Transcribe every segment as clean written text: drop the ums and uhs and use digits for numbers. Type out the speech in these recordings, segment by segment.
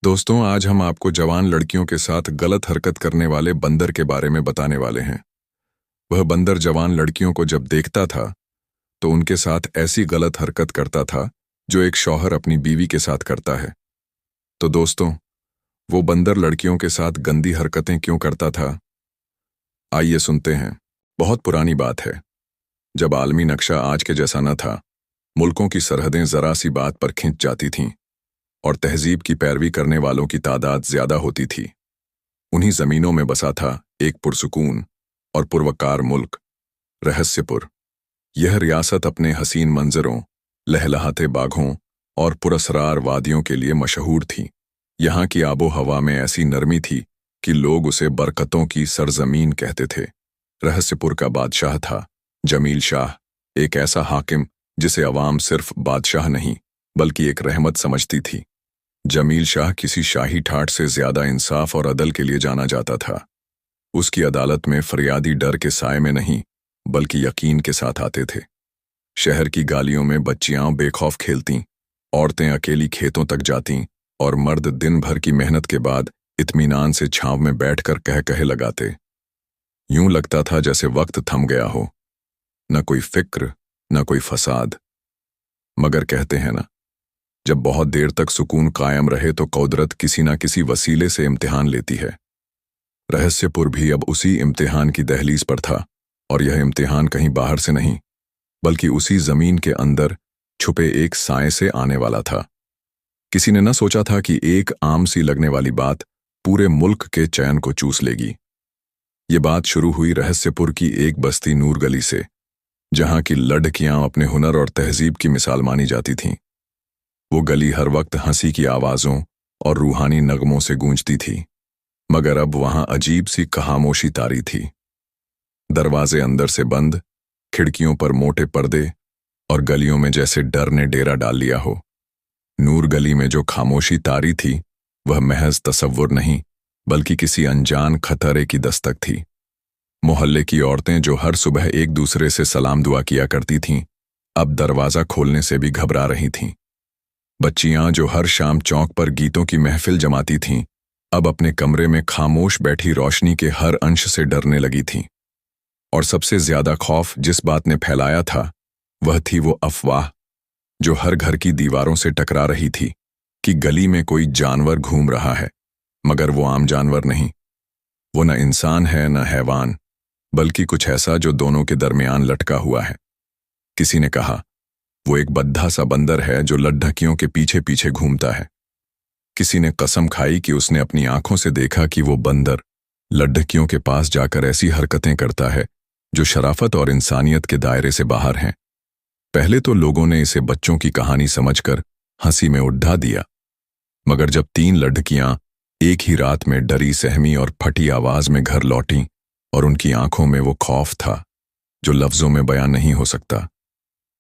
दोस्तों, आज हम आपको जवान लड़कियों के साथ गलत हरकत करने वाले बंदर के बारे में बताने वाले हैं। वह बंदर जवान लड़कियों को जब देखता था तो उनके साथ ऐसी गलत हरकत करता था जो एक शौहर अपनी बीवी के साथ करता है। तो दोस्तों, वो बंदर लड़कियों के साथ गंदी हरकतें क्यों करता था? आइए सुनते हैं। बहुत पुरानी बात है, जब आलमी नक्शा आज के जैसा न था। मुल्कों की सरहदें जरा सी बात पर खिंच जाती थीं और तहजीब की पैरवी करने वालों की तादाद ज्यादा होती थी। उन्हीं जमीनों में बसा था एक पुरसुकून और पुरवकार मुल्क, रहस्यपुर। यह रियासत अपने हसीन मंजरों, लहलहाते बाघों और पुरस्रार वादियों के लिए मशहूर थी। यहाँ की आबो हवा में ऐसी नरमी थी कि लोग उसे बरकतों की सरजमीन कहते थे। रहस्यपुर का बादशाह था जमील शाह, एक ऐसा हाकिम जिसे अवाम सिर्फ बादशाह नहीं बल्कि एक रहमत समझती थी। जमील शाह किसी शाही ठाठ से ज्यादा इंसाफ और अदल के लिए जाना जाता था। उसकी अदालत में फरियादी डर के साए में नहीं बल्कि यकीन के साथ आते थे। शहर की गालियों में बच्चियां बेखौफ खेलतीं, औरतें अकेली खेतों तक जातीं और मर्द दिन भर की मेहनत के बाद इत्मीनान से छांव में बैठकर कह कहे लगाते। यूं लगता था जैसे वक्त थम गया हो, न कोई फिक्र न कोई फसाद। मगर कहते हैं ना, जब बहुत देर तक सुकून कायम रहे तो कुदरत किसी न किसी वसीले से इम्तिहान लेती है। रहस्यपुर भी अब उसी इम्तिहान की दहलीज पर था, और यह इम्तिहान कहीं बाहर से नहीं बल्कि उसी जमीन के अंदर छुपे एक साए से आने वाला था। किसी ने न सोचा था कि एक आम सी लगने वाली बात पूरे मुल्क के चैन को चूस लेगी। ये बात शुरू हुई रहस्यपुर की एक बस्ती नूर गली से, जहां की लड़कियां अपने हुनर और तहजीब की मिसाल मानी जाती थीं। वो गली हर वक्त हंसी की आवाज़ों और रूहानी नगमों से गूंजती थी, मगर अब वहां अजीब सी खामोशी तारी थी। दरवाजे अंदर से बंद, खिड़कियों पर मोटे पर्दे और गलियों में जैसे डर ने डेरा डाल लिया हो। नूर गली में जो खामोशी तारी थी वह महज तसव्वुर नहीं बल्कि किसी अनजान खतरे की दस्तक थी। मोहल्ले की औरतें जो हर सुबह एक दूसरे से सलाम दुआ किया करती थीं, अब दरवाज़ा खोलने से भी घबरा रही थीं। बच्चियां जो हर शाम चौक पर गीतों की महफिल जमाती थीं, अब अपने कमरे में खामोश बैठी रोशनी के हर अंश से डरने लगी थीं। और सबसे ज्यादा खौफ जिस बात ने फैलाया था वह थी वो अफवाह जो हर घर की दीवारों से टकरा रही थी कि गली में कोई जानवर घूम रहा है, मगर वो आम जानवर नहीं। वो न इंसान है न हैवान, बल्कि कुछ ऐसा जो दोनों के दरमियान लटका हुआ है। किसी ने कहा वो एक बद्धा सा बंदर है जो लड्ढकियों के पीछे पीछे घूमता है। किसी ने कसम खाई कि उसने अपनी आंखों से देखा कि वो बंदर लड्ढकियों के पास जाकर ऐसी हरकतें करता है जो शराफत और इंसानियत के दायरे से बाहर हैं। पहले तो लोगों ने इसे बच्चों की कहानी समझकर हंसी में उड़ा दिया, मगर जब 3 लड़कियां एक ही रात में डरी सहमी और फटी आवाज में घर लौटीं और उनकी आंखों में वो खौफ था जो लफ्जों में बयान नहीं हो सकता,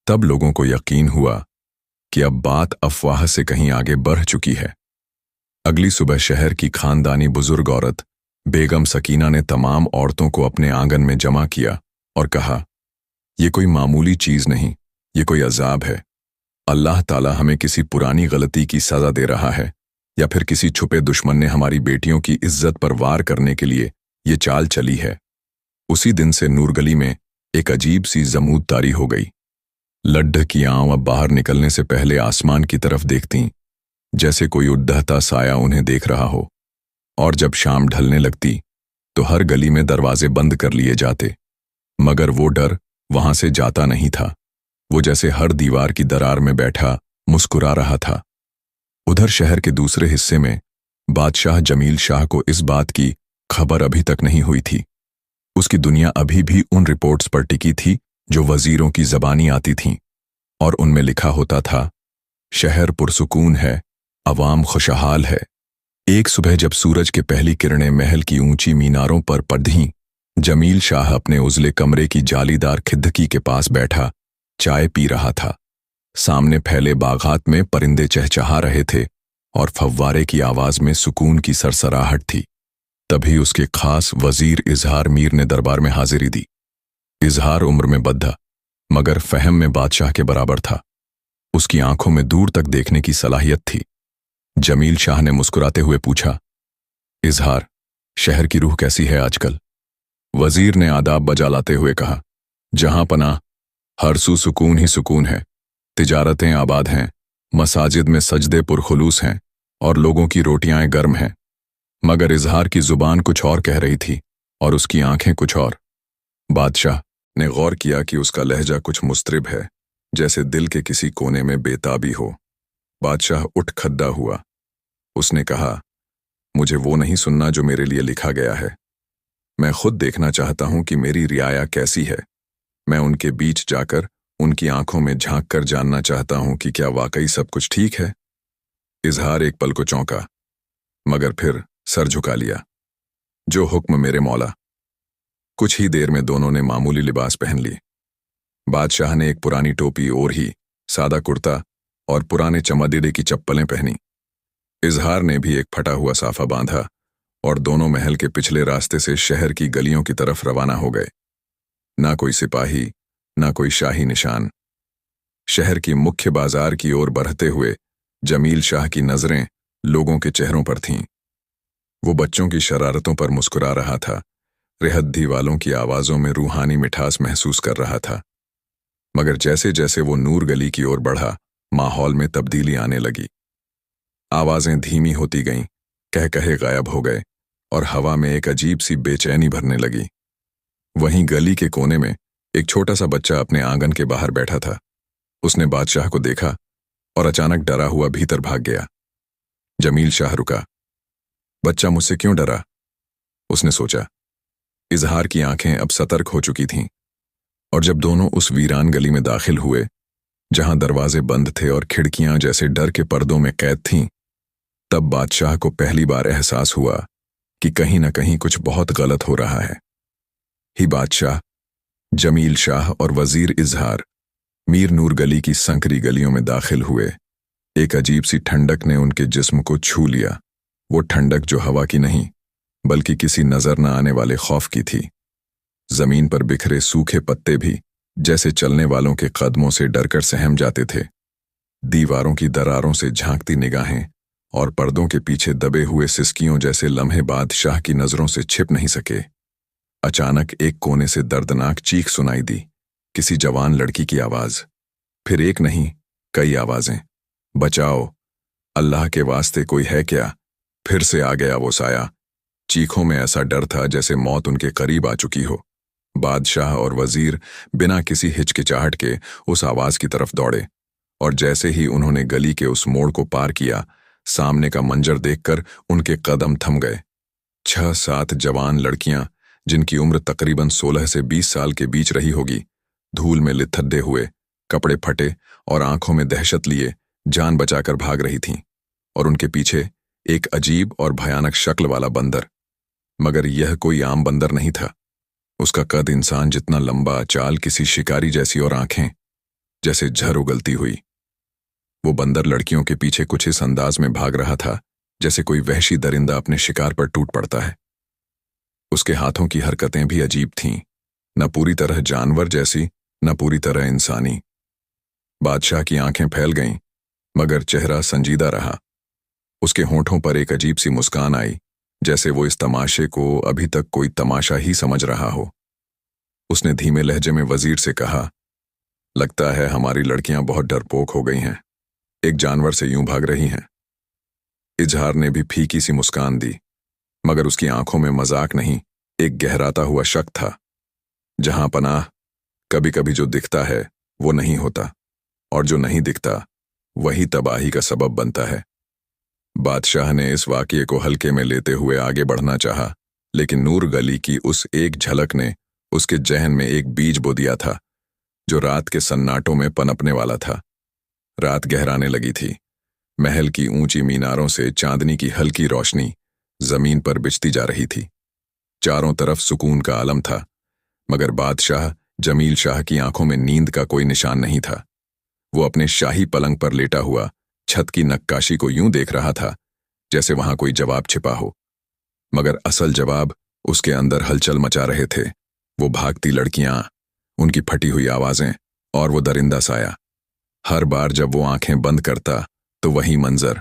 तब लोगों को यकीन हुआ कि अब बात अफवाह से कहीं आगे बढ़ चुकी है। अगली सुबह शहर की खानदानी बुजुर्ग औरत बेगम सकीना ने तमाम औरतों को अपने आंगन में जमा किया और कहा, ये कोई मामूली चीज नहीं, ये कोई अजाब है। अल्लाह ताला हमें किसी पुरानी गलती की सजा दे रहा है, या फिर किसी छुपे दुश्मन ने हमारी बेटियों की इज्जत पर वार करने के लिए ये चाल चली है। उसी दिन से नूरगली में एक अजीब सी जमूद तारी हो गई। लड्ढकियां अब बाहर निकलने से पहले आसमान की तरफ देखतीं, जैसे कोई उड़ता साया उन्हें देख रहा हो। और जब शाम ढलने लगती तो हर गली में दरवाजे बंद कर लिए जाते, मगर वो डर वहां से जाता नहीं था। वो जैसे हर दीवार की दरार में बैठा मुस्कुरा रहा था। उधर शहर के दूसरे हिस्से में बादशाह जमील शाह को इस बात की खबर अभी तक नहीं हुई थी। उसकी दुनिया अभी भी उन रिपोर्ट्स पर टिकी थी जो वजीरों की जबानी आती थीं, और उनमें लिखा होता था, शहर पुरसुकून है, अवाम खुशहाल है। एक सुबह जब सूरज के पहली किरणें महल की ऊंची मीनारों पर पड़ीं, जमील शाह अपने उजले कमरे की जालीदार खिड़की के पास बैठा चाय पी रहा था। सामने फैले बागात में परिंदे चहचहा रहे थे और फव्वारे की आवाज में सुकून की सरसराहट थी। तभी उसके खास वजीर इजहार मीर ने दरबार में हाजिरी दी। इजहार उम्र में बद्धा मगर फहम में बादशाह के बराबर था। उसकी आंखों में दूर तक देखने की सलाहियत थी। जमील शाह ने मुस्कुराते हुए पूछा, इजहार, शहर की रूह कैसी है आजकल? वजीर ने आदाब बजा लाते हुए कहा, जहां पनाह, हर सू सुकून ही सुकून है। तिजारतें आबाद हैं, मसाजिद में सजदे पुरखुलूस हैं और लोगों की रोटियां गर्म हैं। मगर इजहार की जुबान कुछ और कह रही थी और उसकी आंखें कुछ और। बादशाह ने गौर किया कि उसका लहजा कुछ मुस्तरिब है, जैसे दिल के किसी कोने में बेताबी हो। बादशाह उठ खद्दा हुआ। उसने कहा, मुझे वो नहीं सुनना जो मेरे लिए लिखा गया है। मैं खुद देखना चाहता हूं कि मेरी रियाया कैसी है। मैं उनके बीच जाकर उनकी आंखों में झांक कर जानना चाहता हूं कि क्या वाकई सब कुछ ठीक है। इजहार एक पल को चौंका, मगर फिर सर झुका लिया। जो हुक्म मेरे मौला। कुछ ही देर में दोनों ने मामूली लिबास पहन ली। बादशाह ने एक पुरानी टोपी और ही सादा कुर्ता और पुराने चमड़े की चप्पलें पहनी। इजहार ने भी एक फटा हुआ साफा बांधा और दोनों महल के पिछले रास्ते से शहर की गलियों की तरफ रवाना हो गए। ना कोई सिपाही, ना कोई शाही निशान। शहर की मुख्य बाजार की ओर बढ़ते हुए जमील शाह की नजरें लोगों के चेहरों पर थीं। वो बच्चों की शरारतों पर मुस्कुरा रहा था, रिहद्दी वालों की आवाजों में रूहानी मिठास महसूस कर रहा था। मगर जैसे जैसे वो नूर गली की ओर बढ़ा, माहौल में तब्दीली आने लगी। आवाजें धीमी होती गईं, कहकहे गायब हो गए और हवा में एक अजीब सी बेचैनी भरने लगी। वहीं गली के कोने में एक छोटा सा बच्चा अपने आंगन के बाहर बैठा था। उसने बादशाह को देखा और अचानक डरा हुआ भीतर भाग गया। जमील शाह रुका। बच्चा मुझसे क्यों डरा? उसने सोचा। इजहार की आंखें अब सतर्क हो चुकी थीं, और जब दोनों उस वीरान गली में दाखिल हुए, जहां दरवाजे बंद थे और खिड़कियां जैसे डर के पर्दों में कैद थीं, तब बादशाह को पहली बार एहसास हुआ कि कहीं न कहीं कुछ बहुत गलत हो रहा है। ही बादशाह, जमील शाह और वजीर इजहार मीर नूर गली की संकरी गलियों में दाखिल हुए। एक अजीब सी ठंडक ने उनके जिस्म को छू लिया। वो ठंडक जो हवा की नहीं, बल्कि किसी नजर न आने वाले खौफ की थी। जमीन पर बिखरे सूखे पत्ते भी जैसे चलने वालों के कदमों से डरकर सहम जाते थे। दीवारों की दरारों से झांकती निगाहें और पर्दों के पीछे दबे हुए सिसकियों जैसे लम्हे बादशाह की नजरों से छिप नहीं सके। अचानक एक कोने से दर्दनाक चीख सुनाई दी, किसी जवान लड़की की आवाज। फिर एक नहीं, कई आवाजें। बचाओ, अल्लाह के वास्ते कोई है क्या? फिर से आ गया वो साया। चीखों में ऐसा डर था जैसे मौत उनके करीब आ चुकी हो। बादशाह और वजीर बिना किसी हिचकिचाहट के उस आवाज की तरफ दौड़े, और जैसे ही उन्होंने गली के उस मोड़ को पार किया, सामने का मंजर देखकर उनके कदम थम गए। 6-7 जवान लड़कियां, जिनकी उम्र तकरीबन 16 से 20 साल के बीच रही होगी, धूल में लिथड़े हुए, कपड़े फटे और आंखों में दहशत लिए जान बचाकर भाग रही थीं, और उनके पीछे एक अजीब और भयानक शक्ल वाला बंदर। मगर यह कोई आम बंदर नहीं था। उसका कद इंसान जितना लंबा, चाल किसी शिकारी जैसी और आंखें जैसे झर उगलती हुई। वो बंदर लड़कियों के पीछे कुछ इस अंदाज में भाग रहा था जैसे कोई वहशी दरिंदा अपने शिकार पर टूट पड़ता है। उसके हाथों की हरकतें भी अजीब थीं, न पूरी तरह जानवर जैसी, न पूरी तरह इंसानी। बादशाह की आंखें फैल गईं, मगर चेहरा संजीदा रहा। उसके होंठों पर एक अजीब सी मुस्कान आई, जैसे वो इस तमाशे को अभी तक कोई तमाशा ही समझ रहा हो। उसने धीमे लहजे में वजीर से कहा, लगता है हमारी लड़कियां बहुत डरपोक हो गई हैं, एक जानवर से यूं भाग रही हैं। इजहार ने भी फीकी सी मुस्कान दी, मगर उसकी आंखों में मजाक नहीं, एक गहराता हुआ शक था। जहां पनाह, कभी कभी जो दिखता है वो नहीं होता, और जो नहीं दिखता वही तबाही का सबब बनता है। बादशाह ने इस वाकये को हल्के में लेते हुए आगे बढ़ना चाहा, लेकिन नूर गली की उस एक झलक ने उसके जहन में एक बीज बो दिया था, जो रात के सन्नाटों में पनपने वाला था। रात गहराने लगी थी। महल की ऊंची मीनारों से चांदनी की हल्की रोशनी जमीन पर बिछती जा रही थी। चारों तरफ सुकून का आलम था, मगर बादशाह जमील शाह की आंखों में नींद का कोई निशान नहीं था। वो अपने शाही पलंग पर लेटा हुआ छत की नक्काशी को यूं देख रहा था जैसे वहां कोई जवाब छिपा हो, मगर असल जवाब उसके अंदर हलचल मचा रहे थे। वो भागती लड़कियां, उनकी फटी हुई आवाजें और वो दरिंदा साया। हर बार जब वो आंखें बंद करता तो वही मंजर,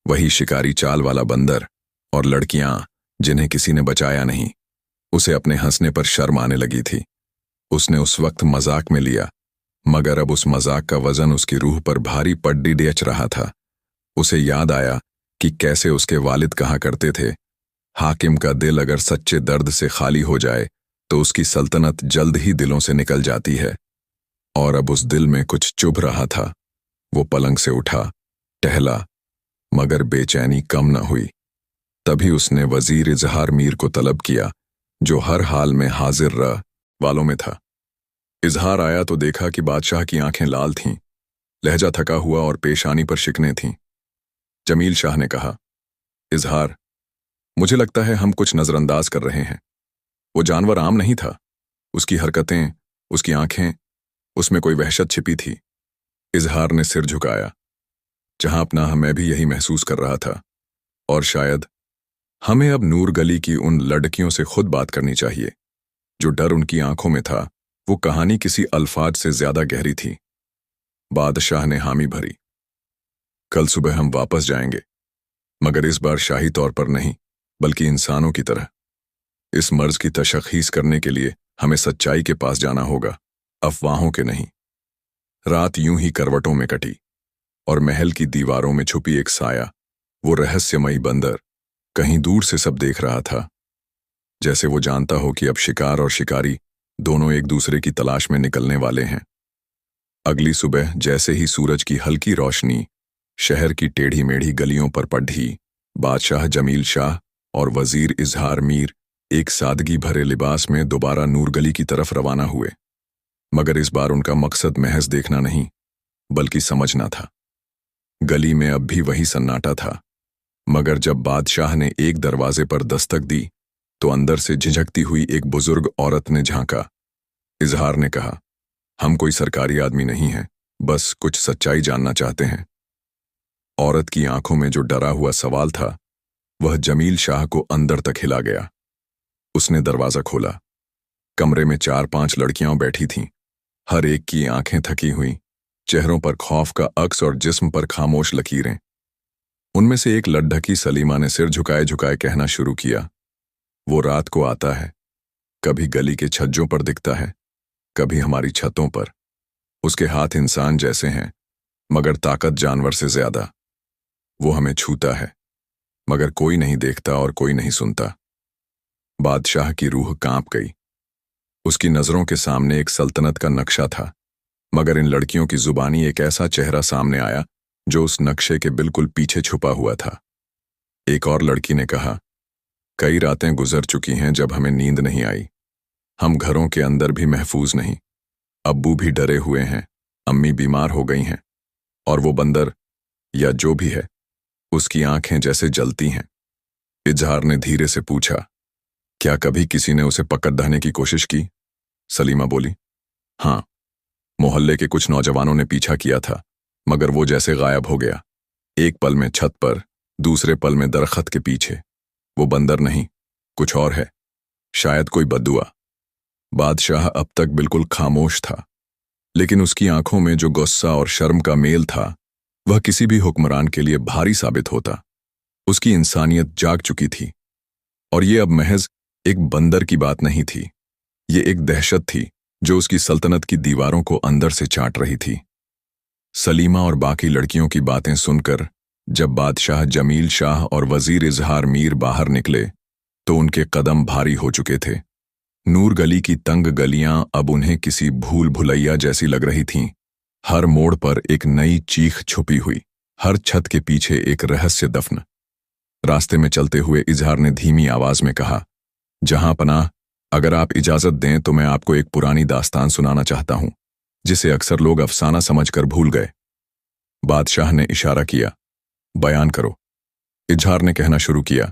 वही शिकारी चाल वाला बंदर और लड़कियां जिन्हें किसी ने बचाया नहीं। उसे अपने हंसने पर शर्म आने लगी थी। उसने उस वक्त मजाक में लिया, मगर अब उस मजाक का वजन उसकी रूह पर भारी पड्डी डेच रहा था। उसे याद आया कि कैसे उसके वालिद कहा करते थे, हाकिम का दिल अगर सच्चे दर्द से खाली हो जाए तो उसकी सल्तनत जल्द ही दिलों से निकल जाती है। और अब उस दिल में कुछ चुभ रहा था। वो पलंग से उठा, टहला, मगर बेचैनी कम न हुई। तभी उसने वजीर इजहार मीर को तलब किया, जो हर हाल में हाजिर रह वालों में था। इजहार आया तो देखा कि बादशाह की आंखें लाल थीं, लहजा थका हुआ और पेशानी पर शिकने थीं। जमील शाह ने कहा, इजहार, मुझे लगता है हम कुछ नजरअंदाज कर रहे हैं। वो जानवर आम नहीं था। उसकी हरकतें, उसकी आंखें, उसमें कोई वहशत छिपी थी। इजहार ने सिर झुकाया। जहां अपना मैं भी यही महसूस कर रहा था, और शायद हमें अब नूर गली की उन लड़कियों से खुद बात करनी चाहिए। जो डर उनकी आंखों में था, वो कहानी किसी अल्फाज से ज्यादा गहरी थी। बादशाह ने हामी भरी। कल सुबह हम वापस जाएंगे, मगर इस बार शाही तौर पर नहीं, बल्कि इंसानों की तरह। इस मर्ज की तशख़ीस करने के लिए हमें सच्चाई के पास जाना होगा, अफवाहों के नहीं। रात यूं ही करवटों में कटी, और महल की दीवारों में छुपी एक साया, वो रहस्यमयी बंदर, कहीं दूर से सब देख रहा था, जैसे वो जानता हो कि अब शिकार और शिकारी दोनों एक दूसरे की तलाश में निकलने वाले हैं। अगली सुबह जैसे ही सूरज की हल्की रोशनी शहर की टेढ़ी मेढ़ी गलियों पर पड़ी, बादशाह जमील शाह और वजीर इजहार मीर एक सादगी भरे लिबास में दोबारा नूर गली की तरफ रवाना हुए। मगर इस बार उनका मकसद महज देखना नहीं, बल्कि समझना था। गली में अब भी वही सन्नाटा था, मगर जब बादशाह ने एक दरवाजे पर दस्तक दी तो अंदर से झिझकती हुई एक बुजुर्ग औरत ने झांका। इजहार ने कहा, हम कोई सरकारी आदमी नहीं हैं, बस कुछ सच्चाई जानना चाहते हैं। औरत की आंखों में जो डरा हुआ सवाल था, वह जमील शाह को अंदर तक हिला गया। उसने दरवाजा खोला। कमरे में 4-5 लड़कियां बैठी थीं। हर एक की आंखें थकी हुई, चेहरों पर खौफ का अक्स और जिस्म पर खामोश लकीरें। उनमें से एक लड्ढकी सलीमा ने सिर झुकाए झुकाए कहना शुरू किया, वो रात को आता है, कभी गली के छज्जों पर दिखता है, कभी हमारी छतों पर। उसके हाथ इंसान जैसे हैं, मगर ताकत जानवर से ज्यादा। वो हमें छूता है, मगर कोई नहीं देखता और कोई नहीं सुनता। बादशाह की रूह कांप गई। उसकी नजरों के सामने एक सल्तनत का नक्शा था, मगर इन लड़कियों की जुबानी एक ऐसा चेहरा सामने आया जो उस नक्शे के बिल्कुल पीछे छुपा हुआ था। एक और लड़की ने कहा, कई रातें गुजर चुकी हैं जब हमें नींद नहीं आई। हम घरों के अंदर भी महफूज नहीं। अब्बू भी डरे हुए हैं, अम्मी बीमार हो गई हैं, और वो बंदर या जो भी है, उसकी आंखें जैसे जलती हैं। इजहार ने धीरे से पूछा, क्या कभी किसी ने उसे पकड़ धाने की कोशिश की? सलीमा बोली, हाँ, मोहल्ले के कुछ नौजवानों ने पीछा किया था, मगर वो जैसे गायब हो गया। एक पल में छत पर, दूसरे पल में दरख्त के पीछे। वो बंदर नहीं, कुछ और है, शायद कोई बद्दुआ। बादशाह अब तक बिल्कुल खामोश था, लेकिन उसकी आंखों में जो गुस्सा और शर्म का मेल था, वह किसी भी हुक्मरान के लिए भारी साबित होता। उसकी इंसानियत जाग चुकी थी, और ये अब महज एक बंदर की बात नहीं थी, ये एक दहशत थी जो उसकी सल्तनत की दीवारों को अंदर से चाट रही थी। सलीमा और बाकी लड़कियों की बातें सुनकर जब बादशाह जमील शाह और वजीर इजहार मीर बाहर निकले तो उनके कदम भारी हो चुके थे। नूर गली की तंग गलियां अब उन्हें किसी भूल भुलैया जैसी लग रही थीं। हर मोड़ पर एक नई चीख छुपी हुई, हर छत के पीछे एक रहस्य दफन। रास्ते में चलते हुए इजहार ने धीमी आवाज में कहा, जहां पनाह, अगर आप इजाजत दें तो मैं आपको एक पुरानी दास्तान सुनाना चाहता हूं, जिसे अक्सर लोग अफसाना समझकर भूल गए। बादशाह ने इशारा किया, बयान करो। इजहार ने कहना शुरू किया,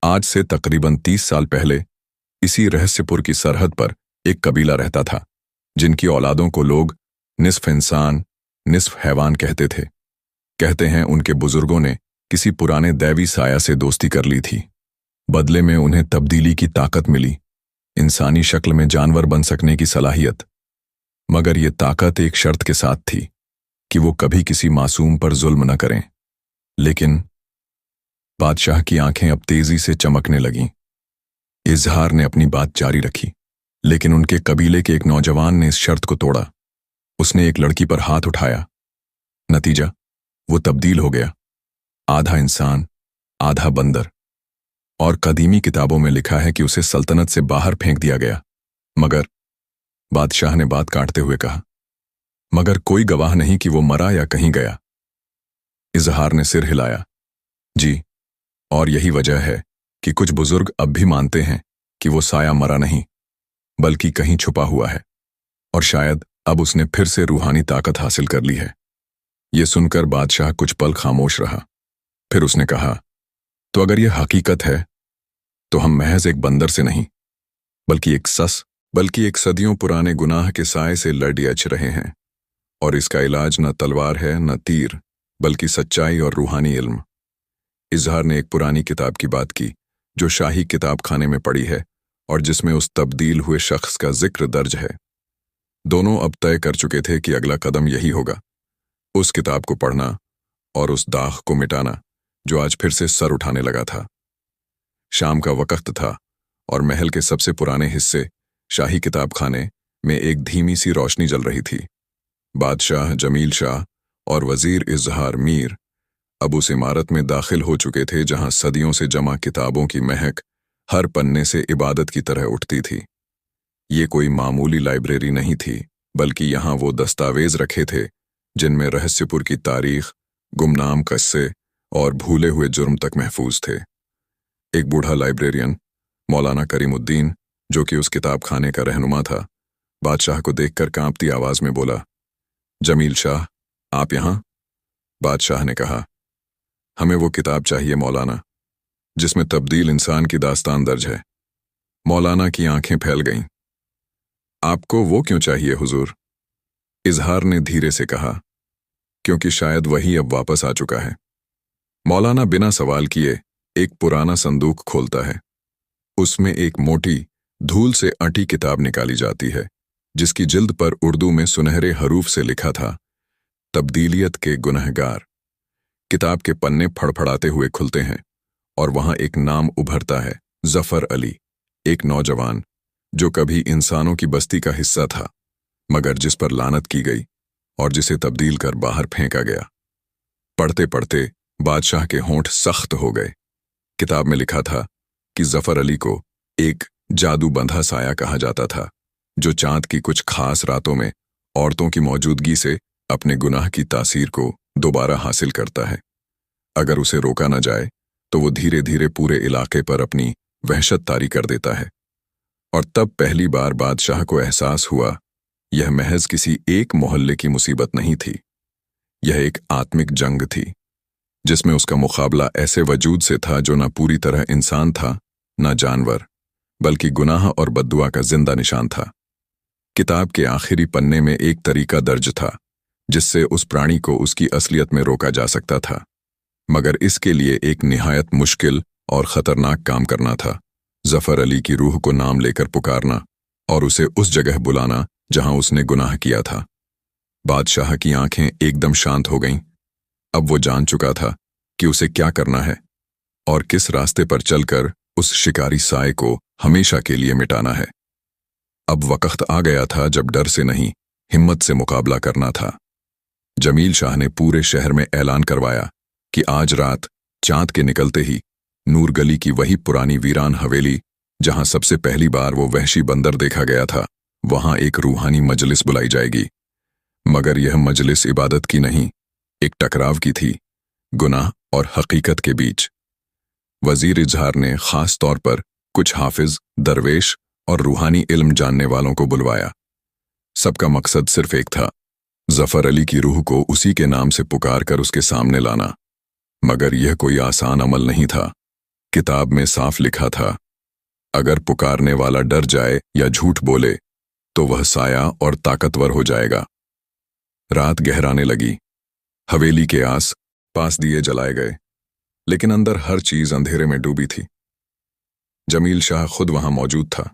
आज से तकरीबन 30 साल पहले इसी रहस्यपुर की सरहद पर एक कबीला रहता था, जिनकी औलादों को लोग निस्फ इंसान निस्फ हैवान कहते थे। कहते हैं उनके बुजुर्गों ने किसी पुराने दैवी साया से दोस्ती कर ली थी। बदले में उन्हें तब्दीली की ताकत मिली, इंसानी शक्ल में जानवर बन सकने की सलाहियत। मगर ये ताकत एक शर्त के साथ थी कि वो कभी किसी मासूम पर जुल्म न करें। लेकिन बादशाह की आंखें अब तेजी से चमकने लगीं। इजहार ने अपनी बात जारी रखी, लेकिन उनके कबीले के एक नौजवान ने इस शर्त को तोड़ा। उसने एक लड़की पर हाथ उठाया। नतीजा, वो तब्दील हो गया, आधा इंसान आधा बंदर। और कदीमी किताबों में लिखा है कि उसे सल्तनत से बाहर फेंक दिया गया। मगर, बादशाह ने बात काटते हुए कहा, मगर कोई गवाह नहीं कि वो मरा या कहीं गया। इजहार ने सिर हिलाया। जी, और यही वजह है कि कुछ बुजुर्ग अब भी मानते हैं कि वो साया मरा नहीं, बल्कि कहीं छुपा हुआ है, और शायद अब उसने फिर से रूहानी ताकत हासिल कर ली है। ये सुनकर बादशाह कुछ पल खामोश रहा। फिर उसने कहा, तो अगर यह हकीकत है, तो हम महज एक बंदर से नहीं, बल्कि एक सदियों पुराने गुनाह के साए से लड़ रहे हैं, और इसका इलाज न तलवार है न तीर, बल्कि सच्चाई और रूहानी इल्म। इजहार ने एक पुरानी किताब की बात की जो शाही किताब खाने में पड़ी है और जिसमें उस तब्दील हुए शख्स का जिक्र दर्ज है। दोनों अब तय कर चुके थे कि अगला कदम यही होगा, उस किताब को पढ़ना और उस दाग को मिटाना जो आज फिर से सर उठाने लगा था। शाम का वक्त था और महल के सबसे पुराने हिस्से शाही किताब खाने में एक धीमी सी रोशनी जल रही थी। बादशाह जमील शाह और वजीर इजहार मीर अब उस इमारत में दाखिल हो चुके थे जहां सदियों से जमा किताबों की महक हर पन्ने से इबादत की तरह उठती थी। ये कोई मामूली लाइब्रेरी नहीं थी, बल्कि यहाँ वो दस्तावेज रखे थे जिनमें रहस्यपुर की तारीख, गुमनाम किस्से और भूले हुए जुर्म तक महफूज थे। एक बूढ़ा लाइब्रेरियन, मौलाना करीमुद्दीन, जो कि उस किताब खाने का रहनुमा था, बादशाह को देखकर कांपती आवाज में बोला, जमील शाह, आप यहाँ? बादशाह ने कहा, हमें वो किताब चाहिए मौलाना, जिसमें तब्दील इंसान की दास्तान दर्ज है। मौलाना की आंखें फैल गईं। आपको वो क्यों चाहिए हुजूर? इजहार ने धीरे से कहा, क्योंकि शायद वही अब वापस आ चुका है। मौलाना बिना सवाल किए एक पुराना संदूक खोलता है। उसमें एक मोटी, धूल से अटी किताब निकाली जाती है, जिसकी जिल्द पर उर्दू में सुनहरे हरूफ से लिखा था, तब्दीलियत के गुनहगार। किताब के पन्ने फड़फड़ाते हुए खुलते हैं और वहां एक नाम उभरता है, जफर अली, एक नौजवान जो कभी इंसानों की बस्ती का हिस्सा था, मगर जिस पर लानत की गई और जिसे तब्दील कर बाहर फेंका गया। पढ़ते पढ़ते बादशाह के होंठ सख्त हो गए। किताब में लिखा था कि जफर अली को एक जादू बंधा साया कहा जाता था, जो चांद की कुछ खास रातों में औरतं की मौजूदगी से अपने गुनाह की तासीर को दोबारा हासिल करता है। अगर उसे रोका न जाए तो वो धीरे धीरे पूरे इलाके पर अपनी वहशत तारी कर देता है। और तब पहली बार बादशाह को एहसास हुआ, यह महज किसी एक मोहल्ले की मुसीबत नहीं थी, यह एक आत्मिक जंग थी, जिसमें उसका मुकाबला ऐसे वजूद से था जो न पूरी तरह इंसान था, न जानवर, बल्कि गुनाह और बद्दुआ का जिंदा निशान था। किताब के आखिरी पन्ने में एक तरीका दर्ज था जिससे उस प्राणी को उसकी असलियत में रोका जा सकता था, मगर इसके लिए एक निहायत मुश्किल और खतरनाक काम करना था। जफर अली की रूह को नाम लेकर पुकारना और उसे उस जगह बुलाना जहां उसने गुनाह किया था। बादशाह की आंखें एकदम शांत हो गईं। अब वो जान चुका था कि उसे क्या करना है और किस रास्ते पर चलकर उस शिकारी साए को हमेशा के लिए मिटाना है। अब वक्त आ गया था जब डर से नहीं, हिम्मत से मुकाबला करना था। जमील शाह ने पूरे शहर में ऐलान करवाया कि आज रात चांद के निकलते ही नूर गली की वही पुरानी वीरान हवेली जहां सबसे पहली बार वो वहशी बंदर देखा गया था, वहां एक रूहानी मजलिस बुलाई जाएगी। मगर यह मजलिस इबादत की नहीं, एक टकराव की थी, गुनाह और हकीकत के बीच। वजीर इजहार ने खास तौर पर कुछ हाफिज, दरवेश और रूहानी इल्म जानने वालों को बुलवाया। सबका मकसद सिर्फ एक था, जफर अली की रूह को उसी के नाम से पुकार कर उसके सामने लाना। मगर यह कोई आसान अमल नहीं था। किताब में साफ लिखा था, अगर पुकारने वाला डर जाए या झूठ बोले तो वह साया और ताकतवर हो जाएगा। रात गहराने लगी। हवेली के आस पास दिए जलाए गए, लेकिन अंदर हर चीज अंधेरे में डूबी थी। जमील शाह खुद वहां मौजूद था,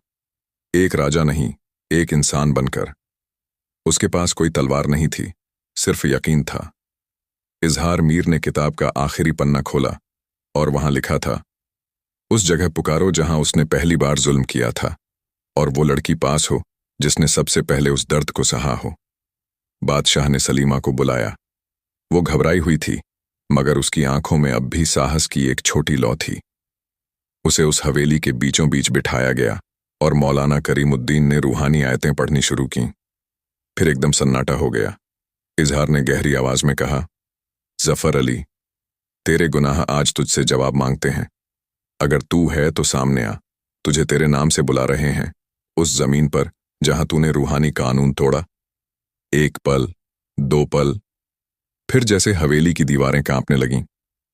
एक राजा नहीं, एक इंसान बनकर। उसके पास कोई तलवार नहीं थी, सिर्फ यकीन था। इजहार मीर ने किताब का आखिरी पन्ना खोला और वहां लिखा था, उस जगह पुकारो जहां उसने पहली बार जुल्म किया था, और वो लड़की पास हो जिसने सबसे पहले उस दर्द को सहा हो। बादशाह ने सलीमा को बुलाया। वो घबराई हुई थी, मगर उसकी आंखों में अब भी साहस की एक छोटी लौ थी। उसे उस हवेली के बीचों बीच बिठाया गया और मौलाना करीमुद्दीन ने रूहानी आयतें पढ़नी शुरू की। फिर एकदम सन्नाटा हो गया। इजहार ने गहरी आवाज में कहा, जफर अली, तेरे गुनाह आज तुझसे जवाब मांगते हैं। अगर तू है तो सामने आ, तुझे तेरे नाम से बुला रहे हैं, उस जमीन पर जहां तूने रूहानी कानून तोड़ा। एक पल, दो पल, फिर जैसे हवेली की दीवारें कांपने लगीं,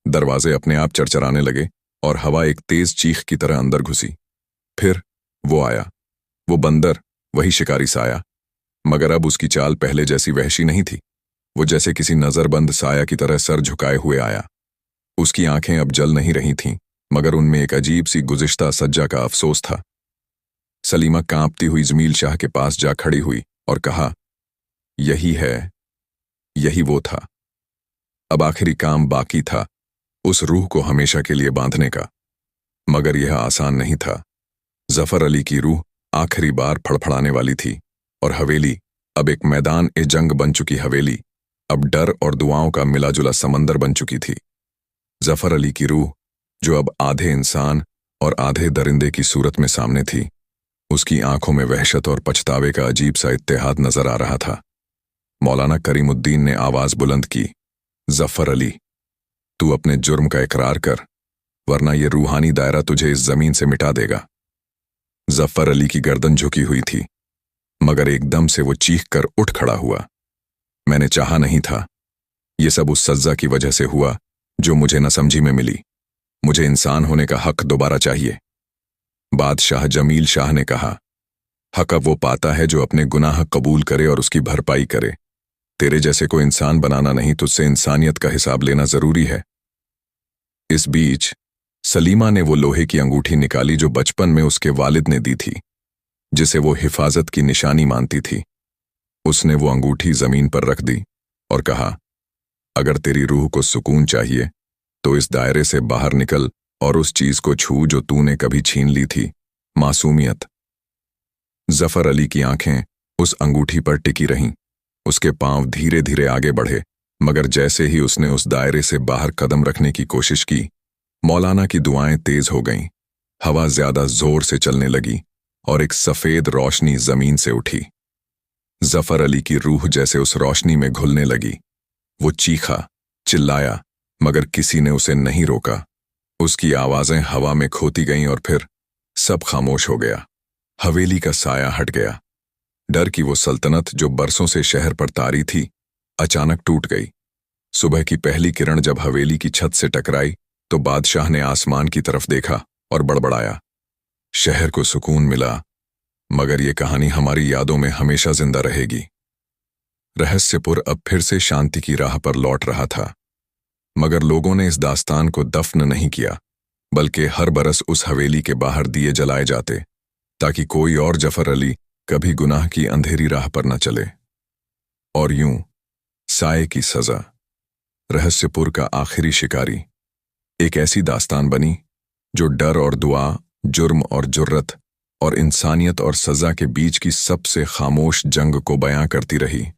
दरवाजे अपने आप चरचराने लगे और हवा एक तेज चीख की तरह अंदर घुसी। फिर वो आया, वो बंदर, वही शिकारी साया, मगर अब उसकी चाल पहले जैसी वहशी नहीं थी। वो जैसे किसी नजरबंद साया की तरह सर झुकाए हुए आया। उसकी आंखें अब जल नहीं रही थीं, मगर उनमें एक अजीब सी गुज़िश्ता सज्जा का अफसोस था। सलीमा कांपती हुई जमील शाह के पास जा खड़ी हुई और कहा, यही है, यही वो था। अब आखिरी काम बाकी था, उस रूह को हमेशा के लिए बांधने का। मगर यह आसान नहीं था। जफर अली की रूह आखिरी बार फड़फड़ाने वाली थी, और हवेली अब एक मैदान ए जंग बन चुकी हवेली अब डर और दुआओं का मिला-जुला समंदर बन चुकी थी। जफर अली की रूह, जो अब आधे इंसान और आधे दरिंदे की सूरत में सामने थी, उसकी आंखों में वहशत और पछतावे का अजीब सा इत्तेहाद नजर आ रहा था। मौलाना करीमुद्दीन ने आवाज बुलंद की, जफर अली, तू अपने जुर्म का इकरार कर, वरना ये रूहानी दायरा तुझे इस जमीन से मिटा देगा। जफर अली की गर्दन झुकी हुई थी, मगर एकदम से वो चीख कर उठ खड़ा हुआ। मैंने चाहा नहीं था। ये सब उस सज्जा की वजह से हुआ जो मुझे न समझी में मिली। मुझे इंसान होने का हक दोबारा चाहिए। बादशाह जमील शाह ने कहा, हक अब वो पाता है जो अपने गुनाह कबूल करे और उसकी भरपाई करे। तेरे जैसे को इंसान बनाना नहीं, तुझसे इंसानियत का हिसाब लेना जरूरी है। इस बीच सलीमा ने वो लोहे की अंगूठी निकाली जो बचपन में उसके वालिद ने दी थी, जिसे वो हिफाजत की निशानी मानती थी। उसने वो अंगूठी जमीन पर रख दी और कहा, अगर तेरी रूह को सुकून चाहिए तो इस दायरे से बाहर निकल और उस चीज को छू जो तूने कभी छीन ली थी, मासूमियत। जफर अली की आंखें उस अंगूठी पर टिकी रहीं। उसके पांव धीरे धीरे आगे बढ़े, मगर जैसे ही उसने उस दायरे से बाहर कदम रखने की कोशिश की, मौलाना की दुआएं तेज हो गईं। हवा ज्यादा जोर से चलने लगी और एक सफेद रोशनी जमीन से उठी। जफर अली की रूह जैसे उस रोशनी में घुलने लगी। वो चीखा, चिल्लाया, मगर किसी ने उसे नहीं रोका। उसकी आवाजें हवा में खोती गईं और फिर सब खामोश हो गया। हवेली का साया हट गया। डर की वो सल्तनत जो बरसों से शहर पर तारी थी, अचानक टूट गई। सुबह की पहली किरण जब हवेली की छत से टकराई तो बादशाह ने आसमान की तरफ देखा और बड़बड़ाया, शहर को सुकून मिला, मगर ये कहानी हमारी यादों में हमेशा जिंदा रहेगी। रहस्यपुर अब फिर से शांति की राह पर लौट रहा था, मगर लोगों ने इस दास्तान को दफन नहीं किया, बल्कि हर बरस उस हवेली के बाहर दिए जलाए जाते, ताकि कोई और जफर अली कभी गुनाह की अंधेरी राह पर न चले। और यूं साए की सजा, रहस्यपुर का आखिरी शिकारी, एक ऐसी दास्तान बनी जो डर और दुआ, जुर्म और जुर्रत और इंसानियत और सजा के बीच की सबसे खामोश जंग को बयां करती रही।